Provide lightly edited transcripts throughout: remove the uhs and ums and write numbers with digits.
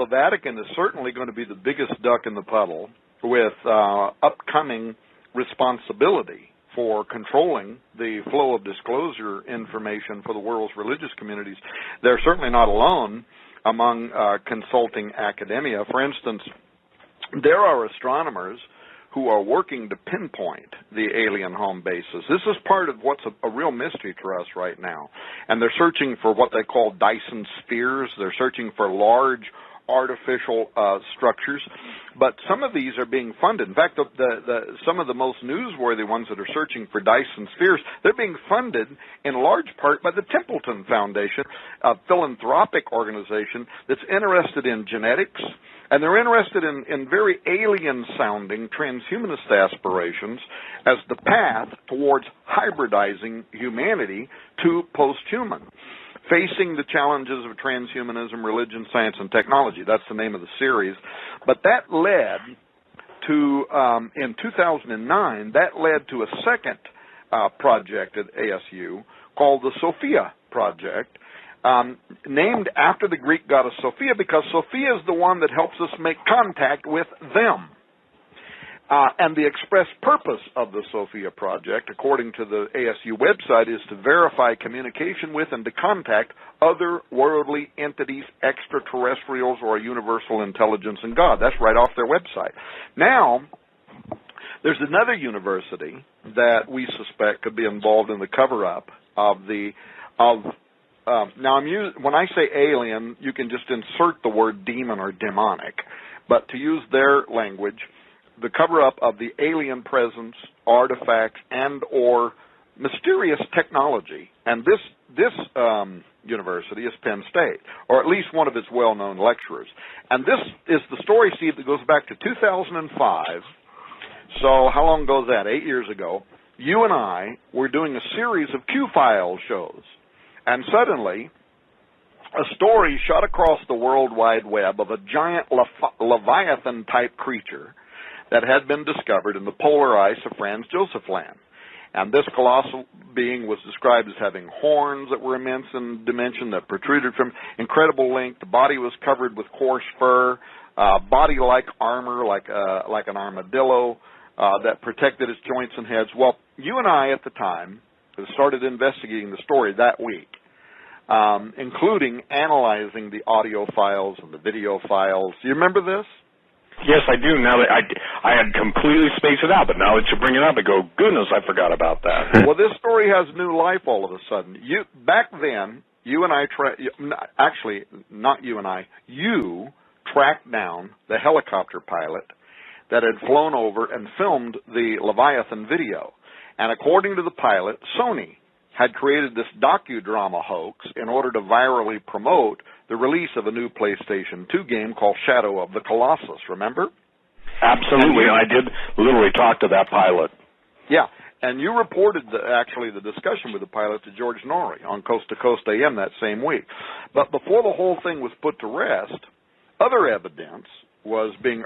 the Vatican is certainly going to be the biggest duck in the puddle with upcoming responsibility for controlling the flow of disclosure information for the world's religious communities. They're certainly not alone among consulting academia. For instance, there are astronomers who are working to pinpoint the alien home bases. This is part of what's a real mystery to us right now. And they're searching for what they call Dyson spheres. They're searching for large artificial structures. But some of these are being funded. In fact, some of the most newsworthy ones that are searching for Dyson spheres, they're being funded in large part by the Templeton Foundation, a philanthropic organization that's interested in genetics, and they're interested in very alien-sounding transhumanist aspirations as the path towards hybridizing humanity to post-human, facing the challenges of transhumanism, religion, science, and technology. That's the name of the series. But that led to, in 2009, that led to a second project at ASU called the Sophia Project, named after the Greek goddess Sophia, because Sophia is the one that helps us make contact with them. And the express purpose of the Sophia Project, according to the ASU website, is to verify communication with and to contact otherworldly entities, extraterrestrials, or universal intelligence and God. That's right off their website. Now, there's another university that we suspect could be involved in the cover-up of now, when I say alien, you can just insert the word demon or demonic. But to use their language, the cover-up of the alien presence, artifacts, and or mysterious technology. And this university is Penn State, or at least one of its well-known lecturers. And this is the story, Steve, that goes back to 2005. So how long ago is that? 8 years ago. You and I were doing a series of Q-File shows. And suddenly, a story shot across the World Wide Web of a giant Leviathan-type creature that had been discovered in the polar ice of Franz Josef Land. And this colossal being was described as having horns that were immense in dimension, that protruded from incredible length. The body was covered with coarse fur, body-like armor, like an armadillo, that protected its joints and heads. Well, you and I at the time started investigating the story that week, including analyzing the audio files and the video files. Do you remember this? Yes, I do. Now that I had completely spaced it out, but now that you bring it up, I go, goodness, I forgot about that. Well, this story has new life all of a sudden. Back then, you and I, actually, not you and I, you tracked down the helicopter pilot that had flown over and filmed the Leviathan video. And according to the pilot, Sony had created this docudrama hoax in order to virally promote the release of a new PlayStation 2 game called Shadow of the Colossus, remember? Absolutely, and I did literally talk to that pilot. Yeah, and you reported, actually, the discussion with the pilot to George Norrie on Coast to Coast AM that same week. But before the whole thing was put to rest, other evidence was being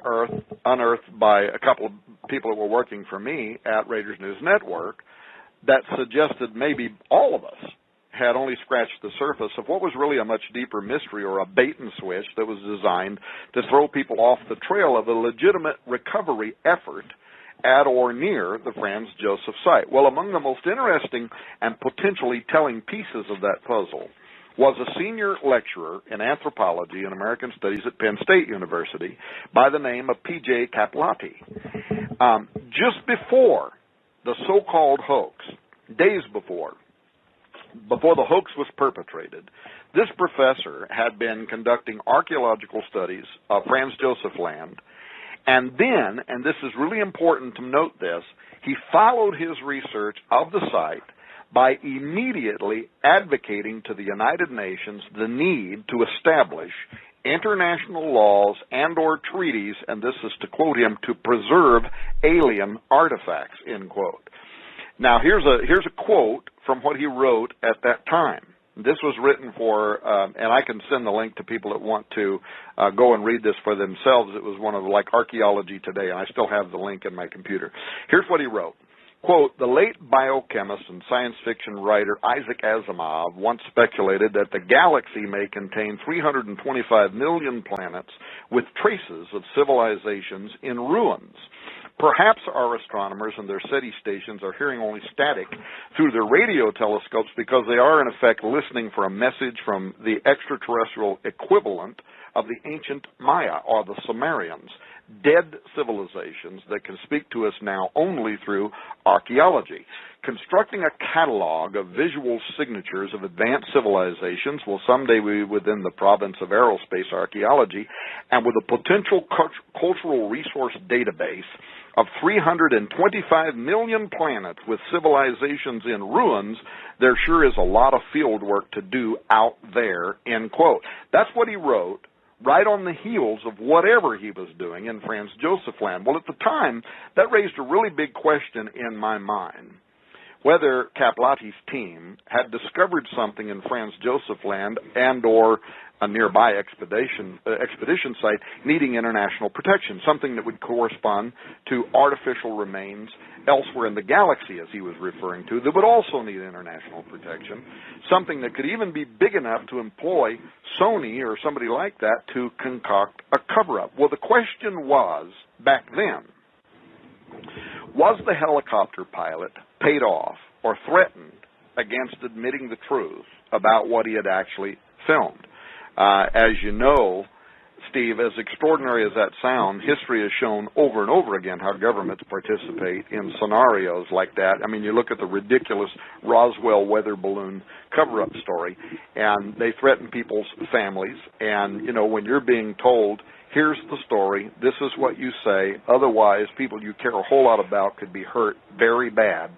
unearthed by a couple of people that were working for me at Raiders News Network that suggested maybe all of us had only scratched the surface of what was really a much deeper mystery, or a bait and switch that was designed to throw people off the trail of a legitimate recovery effort at or near the Franz Josef site. Well, among the most interesting and potentially telling pieces of that puzzle was a senior lecturer in anthropology and American studies at Penn State University by the name of P.J. Caplati. Just before the so-called hoax, days before the hoax was perpetrated, this professor had been conducting archaeological studies of Franz Josef Land, and then, and this is really important to note this, he followed his research of the site by immediately advocating to the United Nations the need to establish international laws and or treaties, and this is to quote him, to preserve alien artifacts, end quote. Now, here's a quote from what he wrote at that time. This was written for, and I can send the link to people that want to go and read this for themselves. It was one of, like, Archaeology Today, and I still have the link in my computer. Here's what he wrote. Quote, the late biochemist and science fiction writer Isaac Asimov once speculated that the galaxy may contain 325 million planets with traces of civilizations in ruins. Perhaps our astronomers and their SETI stations are hearing only static through their radio telescopes because they are, in effect, listening for a message from the extraterrestrial equivalent of the ancient Maya or the Sumerians, dead civilizations that can speak to us now only through archaeology. Constructing a catalog of visual signatures of advanced civilizations will someday be within the province of aerospace archaeology, and with a potential cultural resource database of 325 million planets with civilizations in ruins, there sure is a lot of field work to do out there, end quote. That's what he wrote right on the heels of whatever he was doing in Franz Joseph Land. Well, at the time, that raised a really big question in my mind, whether Capelati's team had discovered something in Franz Joseph Land and or a nearby expedition site needing international protection, something that would correspond to artificial remains elsewhere in the galaxy, as he was referring to, that would also need international protection, something that could even be big enough to employ Sony or somebody like that to concoct a cover-up. Well, the question was, back then, was the helicopter pilot paid off or threatened against admitting the truth about what he had actually filmed? As you know, Steve, as extraordinary as that sounds, history has shown over and over again how governments participate in scenarios like that. I mean, you look at the ridiculous Roswell weather balloon cover-up story, and they threaten people's families. And, you know, when you're being told, here's the story, this is what you say, otherwise people you care a whole lot about could be hurt very bad.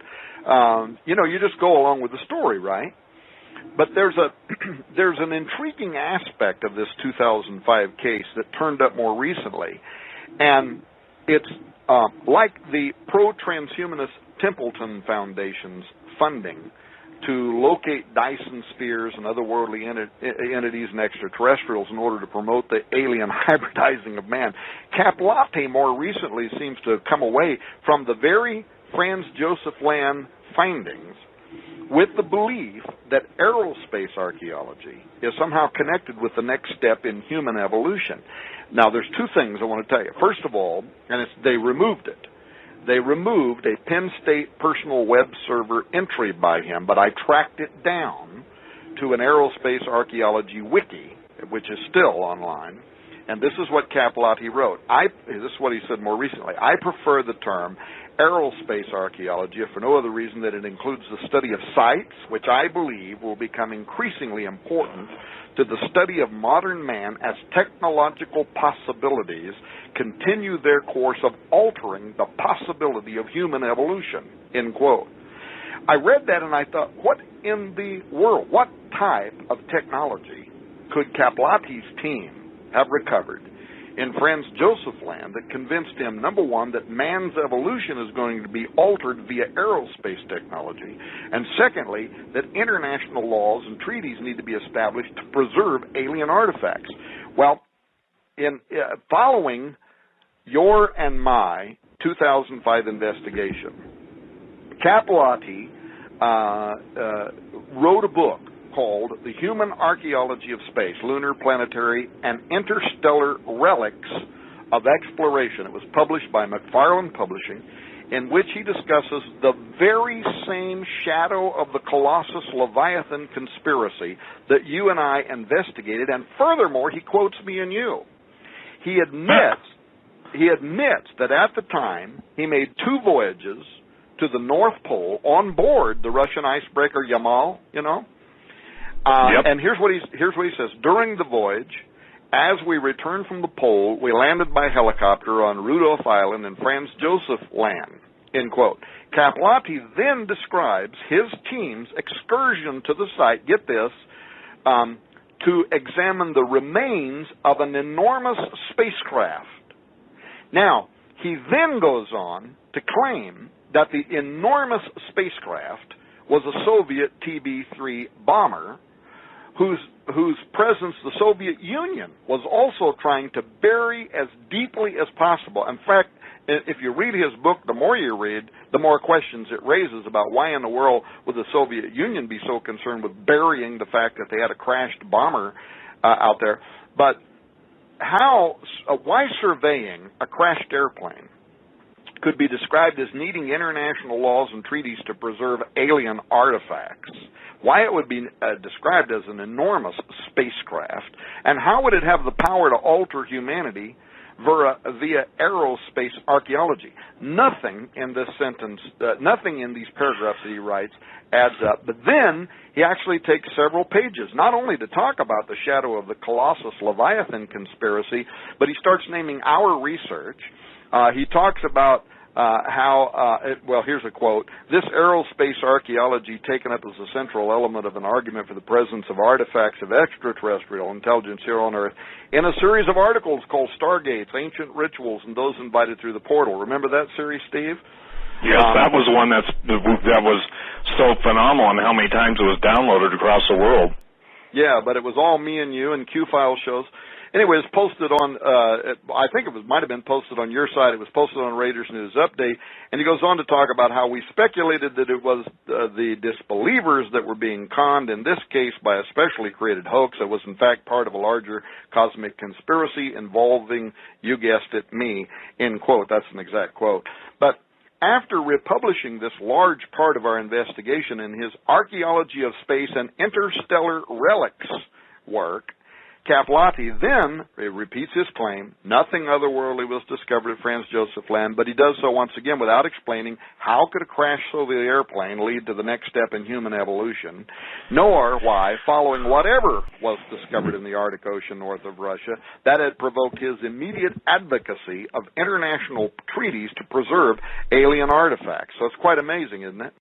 You know, you just go along with the story, right? But there's an intriguing aspect of this 2005 case that turned up more recently, and it's like the pro-transhumanist Templeton Foundation's funding to locate Dyson spheres and otherworldly entities and extraterrestrials in order to promote the alien hybridizing of man. Capelati more recently seems to have come away from the very Franz Joseph Land findings with the belief that aerospace archaeology is somehow connected with the next step in human evolution. Now, there's two things I want to tell you. First of all, they removed it. They removed a Penn State personal web server entry by him, but I tracked it down to an aerospace archaeology wiki, which is still online, and this is what Capelati wrote. This is what he said more recently. I prefer the term aerospace archaeology, if for no other reason that it includes the study of sites, which I believe will become increasingly important to the study of modern man as technological possibilities continue their course of altering the possibility of human evolution, end quote. I read that and I thought, what in the world, what type of technology could Capelati's team have recovered in Franz Joseph Land that convinced him, number one, that man's evolution is going to be altered via aerospace technology, and secondly, that international laws and treaties need to be established to preserve alien artifacts? Well, in following your and my 2005 investigation, Capelati wrote a book called The Human Archaeology of Space, Lunar, Planetary, and Interstellar Relics of Exploration. It was published by McFarland Publishing, in which he discusses the very same shadow of the Colossus Leviathan conspiracy that you and I investigated, and furthermore, he quotes me and you. He admits that at the time, he made 2 voyages to the North Pole on board the Russian icebreaker Yamal, you know. And here's what he says. During the voyage, as we returned from the pole, we landed by helicopter on Rudolph Island in Franz Joseph Land, end quote. Capelati then describes his team's excursion to the site, get this, to examine the remains of an enormous spacecraft. Now, he then goes on to claim that the enormous spacecraft was a Soviet TB-3 bomber whose whose presence the Soviet Union was also trying to bury as deeply as possible. In fact, if you read his book, the more you read, the more questions it raises about why in the world would the Soviet Union be so concerned with burying the fact that they had a crashed bomber out there. But why surveying a crashed airplane could be described as needing international laws and treaties to preserve alien artifacts, why it would be described as an enormous spacecraft, and how would it have the power to alter humanity via aerospace archaeology. Nothing in this sentence, nothing in these paragraphs that he writes adds up. But then he actually takes several pages, not only to talk about the shadow of the Colossus Leviathan conspiracy, but he starts naming our research. He talks about well, here's a quote. This aerospace archaeology taken up as a central element of an argument for the presence of artifacts of extraterrestrial intelligence here on Earth in a series of articles called Stargates, Ancient Rituals, and Those Invited Through the Portal. Remember that series, Steve? Yes, that was one that was so phenomenal and how many times it was downloaded across the world. Yeah, but it was all me and you and Q-File shows. Anyway, it's posted on, I think it might have been posted on your site. It was posted on Raiders News Update, and he goes on to talk about how we speculated that it was the disbelievers that were being conned, in this case by a specially created hoax that was in fact part of a larger cosmic conspiracy involving, you guessed it, me, end quote. That's an exact quote. But after republishing this large part of our investigation in his Archaeology of Space and Interstellar Relics work, Caplati then repeats his claim, nothing otherworldly was discovered at Franz Josef Land, but he does so once again without explaining how could a crashed Soviet airplane lead to the next step in human evolution, nor why, following whatever was discovered in the Arctic Ocean north of Russia, that had provoked his immediate advocacy of international treaties to preserve alien artifacts. So it's quite amazing, isn't it?